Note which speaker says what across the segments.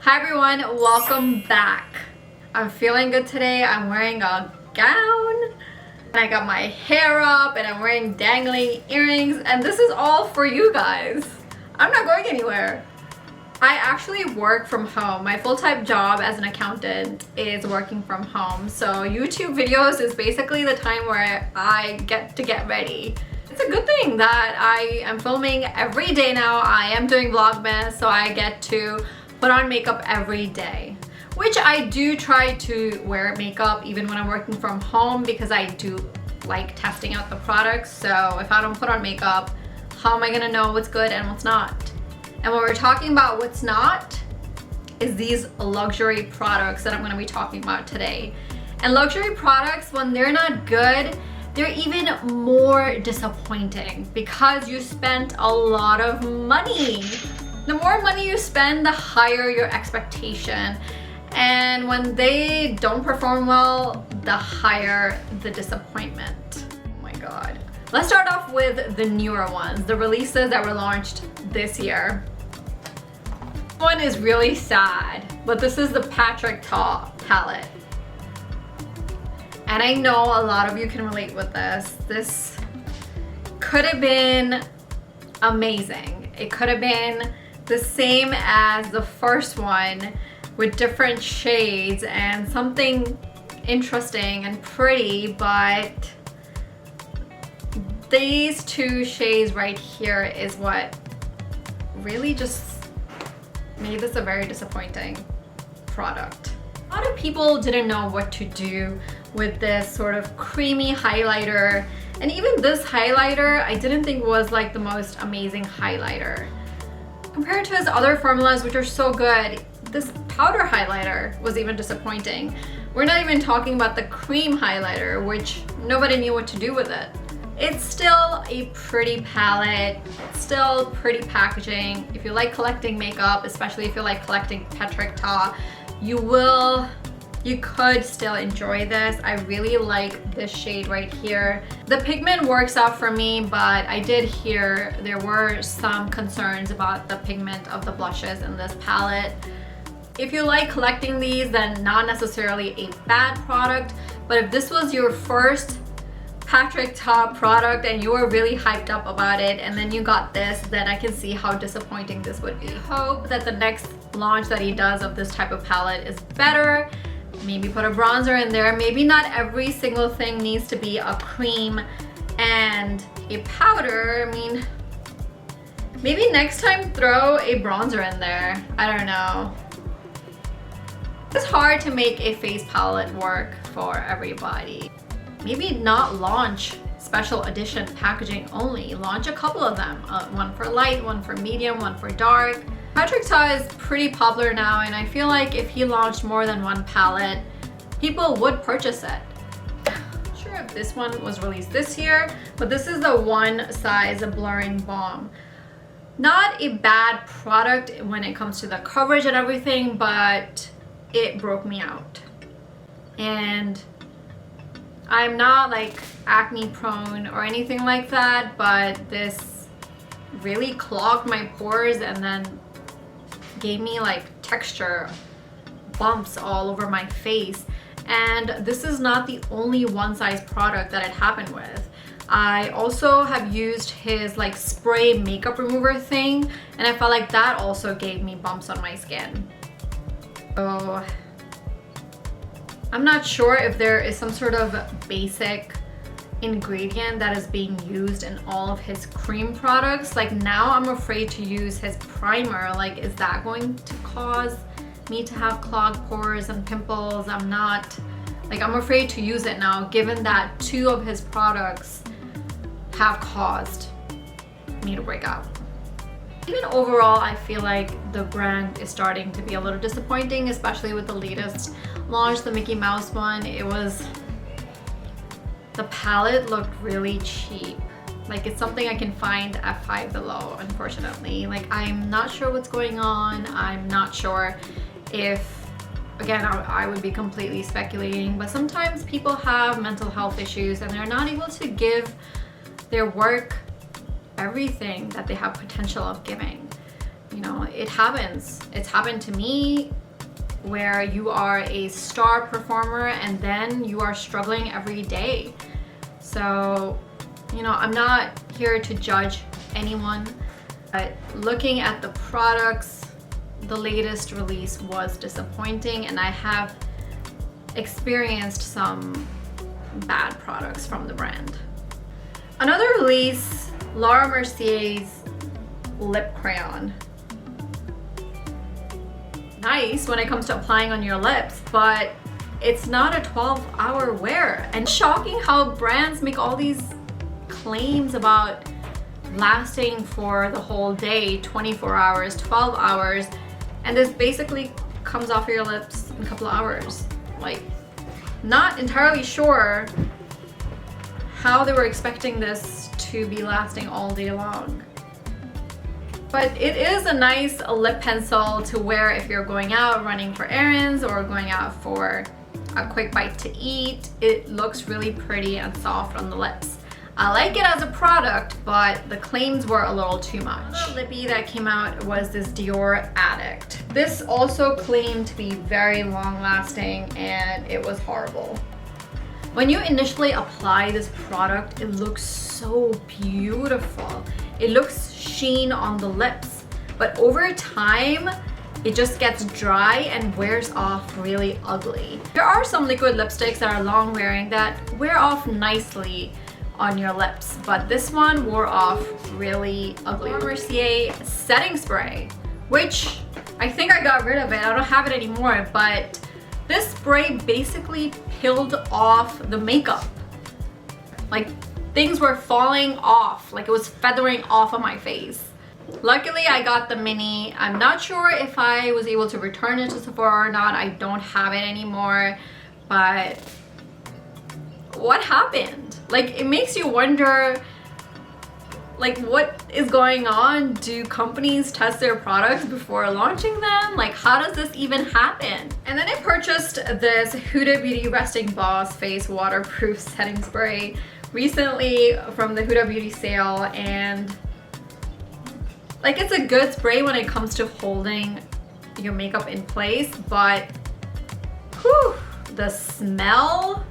Speaker 1: Hi everyone, welcome back. I'm feeling good today. I'm wearing a gown and I got my hair up and I'm wearing dangling earrings, and this is all for you guys. I'm not going anywhere. I actually work from home. My full-time job as an accountant is working from home. So YouTube videos is basically the time where I get to get ready. It's a good thing that I am filming every day now. I am doing Vlogmas, so I get to put on makeup every day, which I do try to wear makeup even when I'm working from home because I do like testing out the products. So if I don't put on makeup, how am I gonna know what's good and what's not? And when we're talking about what's not, is these luxury products that I'm gonna be talking about today. And luxury products, when they're not good, they're even more disappointing because you spent a lot of money. The more money you spend, the higher your expectation. And when they don't perform well, the higher the disappointment. Oh my God. Let's start off with the newer ones, the releases that were launched this year. One is really sad, but this is the Patrick Ta palette. And I know a lot of you can relate with this. This could have been amazing. It could have been the same as the first one with different shades and something interesting and pretty, but these two shades right here is what really just made this a very disappointing product. A lot of people didn't know what to do with this sort of creamy highlighter, and even this highlighter I didn't think was like the most amazing highlighter. Compared to his other formulas, which are so good, this powder highlighter was even disappointing. We're not even talking about the cream highlighter, which nobody knew what to do with it. It's still a pretty palette, it's still pretty packaging. If you like collecting makeup, especially if you like collecting Patrick Ta, you could still enjoy this. I really like this shade right here. The pigment works out for me, but I did hear there were some concerns about the pigment of the blushes in this palette. If you like collecting these, then not necessarily a bad product, but if this was your first Patrick Ta product and you were really hyped up about it and then you got this, then I can see how disappointing this would be. I hope that the next launch that he does of this type of palette is better. Maybe put a bronzer in there. Maybe not every single thing needs to be a cream and a powder. I mean, maybe next time throw a bronzer in there. I don't know. It's hard to make a face palette work for everybody. Maybe not launch special edition packaging only. Launch a couple of them. One for light, one for medium, one for dark. Patrick Ta is pretty popular now, and I feel like if he launched more than one palette, people would purchase it. Not sure if this one was released this year, but this is the One Size Blurring Balm. Not a bad product when it comes to the coverage and everything, but it broke me out. And I'm not like acne prone or anything like that, but this really clogged my pores and then gave me like texture bumps all over my face. And this is not the only one size product that it happened with. I also have used his like spray makeup remover thing, and I felt like that also gave me bumps on my skin. So I'm not sure if there is some sort of basic ingredient that is being used in all of his cream products. Like now I'm afraid to use his primer. Like, is that going to cause me to have clogged pores and pimples? I'm afraid to use it now, given that two of his products have caused me to break out. Even overall, I feel like the brand is starting to be a little disappointing, especially with the latest launch, the Mickey Mouse one. The palette looked really cheap. Like, it's something I can find at Five Below, unfortunately. Like, I'm not sure what's going on. I'm not sure if, again, I would be completely speculating, but sometimes people have mental health issues and they're not able to give their work everything that they have potential of giving. you know, it happens. It's happened to me, where you are a star performer and then you are struggling every day. So, you know, I'm not here to judge anyone, but looking at the products, the latest release was disappointing, and I have experienced some bad products from the brand. Another release, Laura Mercier's lip crayon. Nice when it comes to applying on your lips, but it's not a 12-hour wear. And shocking how brands make all these claims about lasting for the whole day, 24 hours, 12 hours, and this basically comes off of your lips in a couple of hours. Like, not entirely sure how they were expecting this to be lasting all day long. But it is a nice lip pencil to wear if you're going out running for errands or going out for a quick bite to eat. It looks really pretty and soft on the lips. I like it as a product, but the claims were a little too much. The lippy that came out was this Dior Addict. This also claimed to be very long lasting, and it was horrible. When you initially apply this product, it looks so beautiful. It looks sheen on the lips, but over time, it just gets dry and wears off really ugly. There are some liquid lipsticks that are long wearing that wear off nicely on your lips, but this one wore off really ugly. Laura Mercier setting spray, which I think I got rid of it. I don't have it anymore, but this spray basically peeled off the makeup. Like, things were falling off, like it was feathering off of my face. Luckily, I got the mini. I'm not sure if I was able to return it to Sephora or not. I don't have it anymore, but what happened? Like, it makes you wonder, like, what is going on? Do companies test their products before launching them? Like, how does this even happen? And then I purchased this Huda Beauty Resting Boss Face Waterproof Setting Spray recently from the Huda Beauty sale, and like, it's a good spray when it comes to holding your makeup in place, but whew, the smell,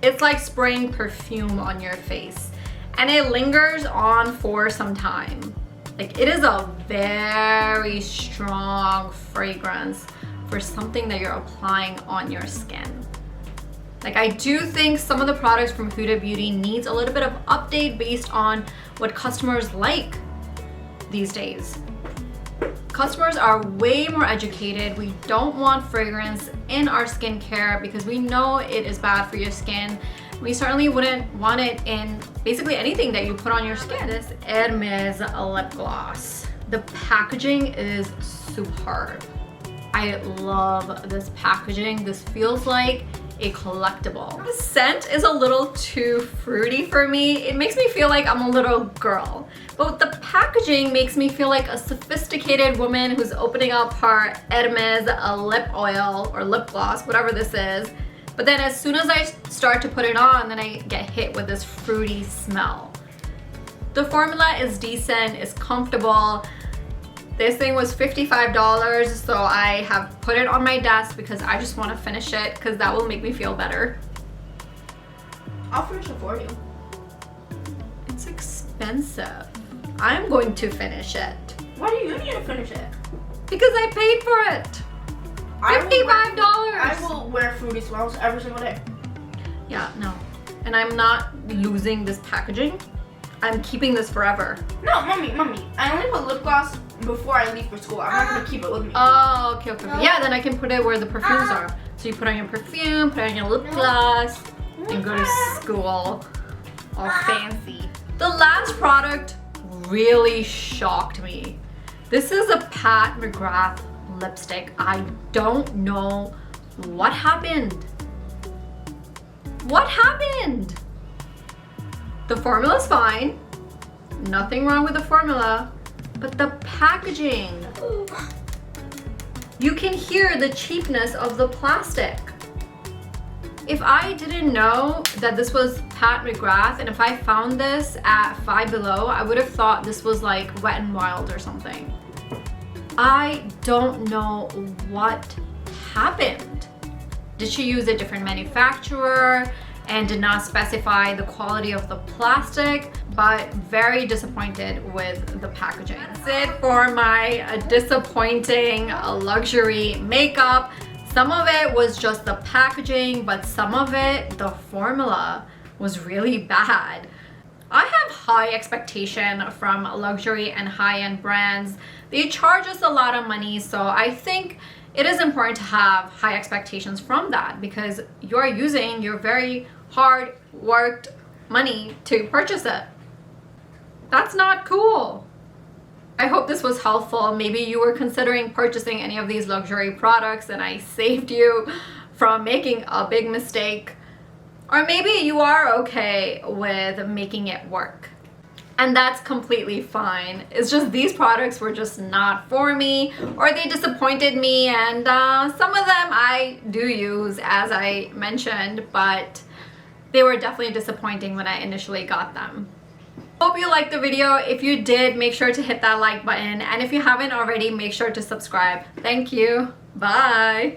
Speaker 1: it's like spraying perfume on your face, and it lingers on for some time. Like, it is a very strong fragrance for something that you're applying on your skin. Like, I do think some of the products from Huda Beauty needs a little bit of update based on what customers like these days. Customers are way more educated. We don't want fragrance in our skincare because we know it is bad for your skin. We certainly wouldn't want it in basically anything that you put on your skin. This Hermes lip gloss. The packaging is superb. I love this packaging. This feels like a collectible. The scent is a little too fruity for me. It makes me feel like I'm a little girl. But the packaging makes me feel like a sophisticated woman who's opening up her Hermes lip oil or lip gloss, whatever this is. But then as soon as I start to put it on, then I get hit with this fruity smell. The formula is decent, it's comfortable. This thing was $55, so I have put it on my desk because I just want to finish it because that will make me feel better.
Speaker 2: I'll finish it for you.
Speaker 1: It's expensive. I'm going to finish it.
Speaker 2: Why do you need to finish it?
Speaker 1: Because I paid for it. $55.
Speaker 2: I will wear fruity smells every single day.
Speaker 1: Yeah, no. And I'm not losing this packaging. I'm keeping this forever.
Speaker 2: No, mommy. I only put lip gloss before I leave for school. I'm not gonna keep it with me.
Speaker 1: Oh, okay. Yeah, then I can put it where the perfumes are. So you put on your perfume, put on your lip gloss, and go to school all fancy. The last product really shocked me. This is a Pat McGrath lipstick. I don't know what happened. What happened? The formula's fine. Nothing wrong with the formula, but the packaging. You can hear the cheapness of the plastic. If I didn't know that this was Pat McGrath, and if I found this at Five Below, I would have thought this was like Wet n Wild or something. I don't know what happened. Did she use a different manufacturer and did not specify the quality of the plastic? But very disappointed with the packaging. That's it for my disappointing luxury makeup. Some of it was just the packaging, but some of it, the formula was really bad. I have high expectation from luxury and high-end brands. They charge us a lot of money, so I think it is important to have high expectations from that because you're using your very hard worked money to purchase it. That's not cool. I hope this was helpful. Maybe you were considering purchasing any of these luxury products and I saved you from making a big mistake. Or maybe you are okay with making it work. And that's completely fine. It's just these products were just not for me, or they disappointed me, and some of them I do use, as I mentioned, but they were definitely disappointing when I initially got them. Hope you liked the video. If you did, make sure to hit that like button, and if you haven't already, make sure to subscribe. Thank you. Bye.